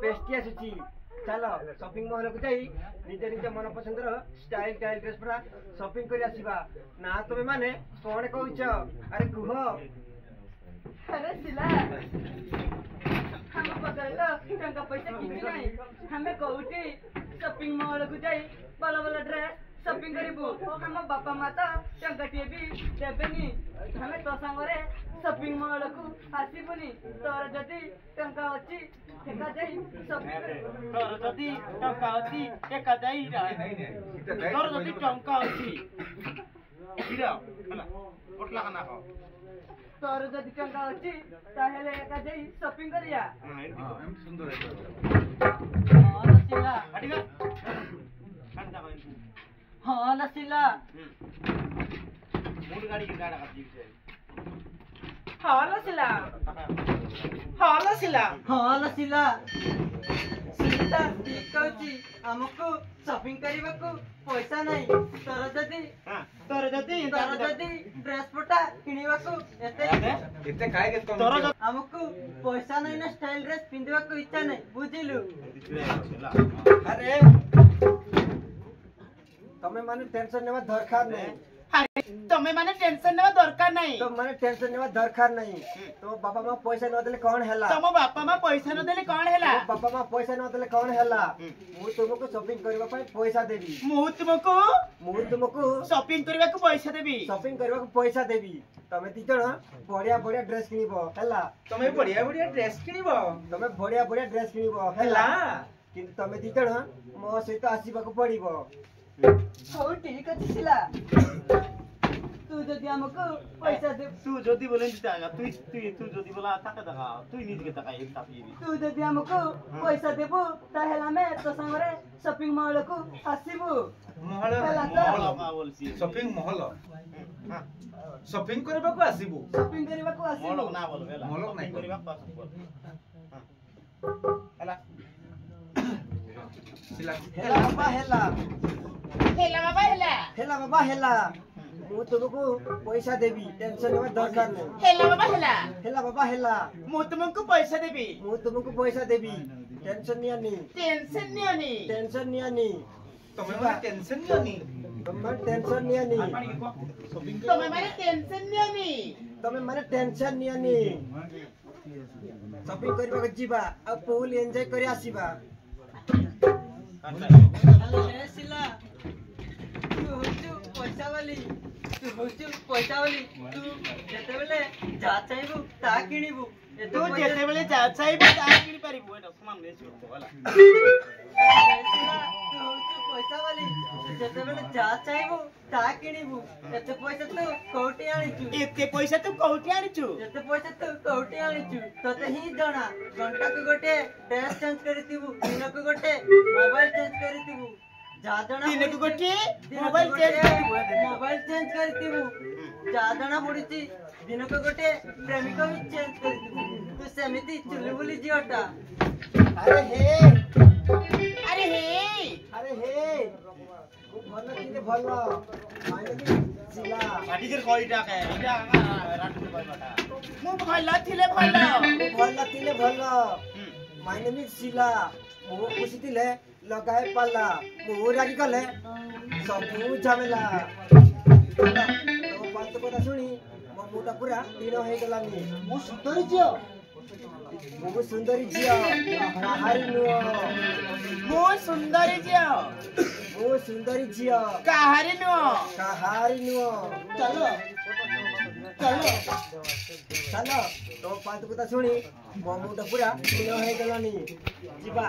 pastry आसुची चलो shopping mall को जाई निज निज मन पसंदर स्टाइल स्टाइल ड्रेस पूरा शॉपिंग कर आसीबा ना तुमे माने कोन कहउछ अरे कुह अरे सिला हम पकड़लो टंका पैसा किनी नाही हमें कहउटी शॉपिंग मॉल को जाई बड़ा बड़ा ड्रेस शॉपिंग करिबो हम बापा माता टंका टे भी देबेनी हमें तो संगरे शॉपिंग मॉल को आसीबुनी तोर जदी टंका अछि ठेका जाई शॉपिंग तोर जदी टंका अछि ठेका जाई तोर जदी टंका अछि हिरा हला ओटला खाना खा तोर जदी टंका अछि ताहेले एका जाई शॉपिंग करिया हां सुंदर है हां लसिला हटिगा खान जा हां लसिला मूड गाड़ी की गाड़ा का जीव से हां लसिला सीता ठीक कहूची हमको शॉपिंग करबाकू पैसा नहीं तोर जदी ड्रेस पटा किनिबाकू एते काहे के कम हमको पैसा नहीं ना स्टाइल ड्रेस पिंदबाकू इच्छा नहीं बुझिलु अरे तमे माने टेंशन नेवा दरकार नहीं तमे माने टेंशन नेवा दरकार नहीं तो माने टेंशन नेवा दरकार नहीं तो बाबा मां पैसा न देले कोन हैला तम बापा मां पैसा न देले कोन हैला बाबा मां पैसा न देले कोन हैला मु तुमको शॉपिंग करबा पई पैसा देबी मु तुमको शॉपिंग करबा को पैसा देबी तमे ती जण बढ़िया बढ़िया ड्रेस किनिबो हैला तमे बढ़िया बढ़िया ड्रेस किनिबो हैला किंतु तमे ती जण मो सहित आसीबा को पड़िबो हो ठीक अछि सिला तू जदी हमको पैसा दे तू जदी बोले दिता तू जदी बोला ताका दगा तू निज के ताका एक तापी तू जदी हमको पैसा देबो ताहेला में तो संगरे शॉपिंग मॉल को आसीबो महल का बोलसी शॉपिंग महल शॉपिंग करबा को आसीबो महल ना बोल बेला महल नहीं करबा को आसीबो हला हेला बाबा हेला मु तुमको पैसा देबी टेंशन नेवा दरकार नहीं हेला बाबा हेला मु तुमको पैसा देबी टेंशन नियानी तमे माने टेंशन नियोनी तमे टेंशन नियानी शॉपिंग करबा को जीवा आ फुल एन्जॉय करि आसीबा अरे सिला तू होचु पैसा वाली तू जेते बेले जा चाहबू ता किनिबू तू जेते बेले जा चाहबू ता किनि परिबू एटा समान ने छोड़तो वाला तू होचु पैसा वाली जेते बेले जा चाहबू ता किनिबू एते पैसा तू कोठी आनिचू एते पैसा तू कोठी आनिचू तते ही जणा घंटा को गोटे ड्रेस चेंज करितिबू दिन को गोटे मोबाइल चेंज करितिबू जा जणा दिन को गोटे मोबाइल चेंज करितिबू जा जणा पड़िची दिन को गोटे प्रेमिक भी चेंज करितिबू तू सेमिति चुलबुली जियोटा अरे हे भलो माने कि जिला पाटीकर कोइटा के इटा राटू बाटा मु भला थिले भलो माने कि जिला मो खुशी थिले लगाए पाला मो रागी कले सब झमेला तो बात को सुनी मो मुटा पूरा दिन हे गलानी मो सुंदरी जिया काहारी नुओ मो सुंदरी जियो काहारी नुओ चलो तो बात को सुनी मो मुटा पूरा दिन हे गलानी जीवा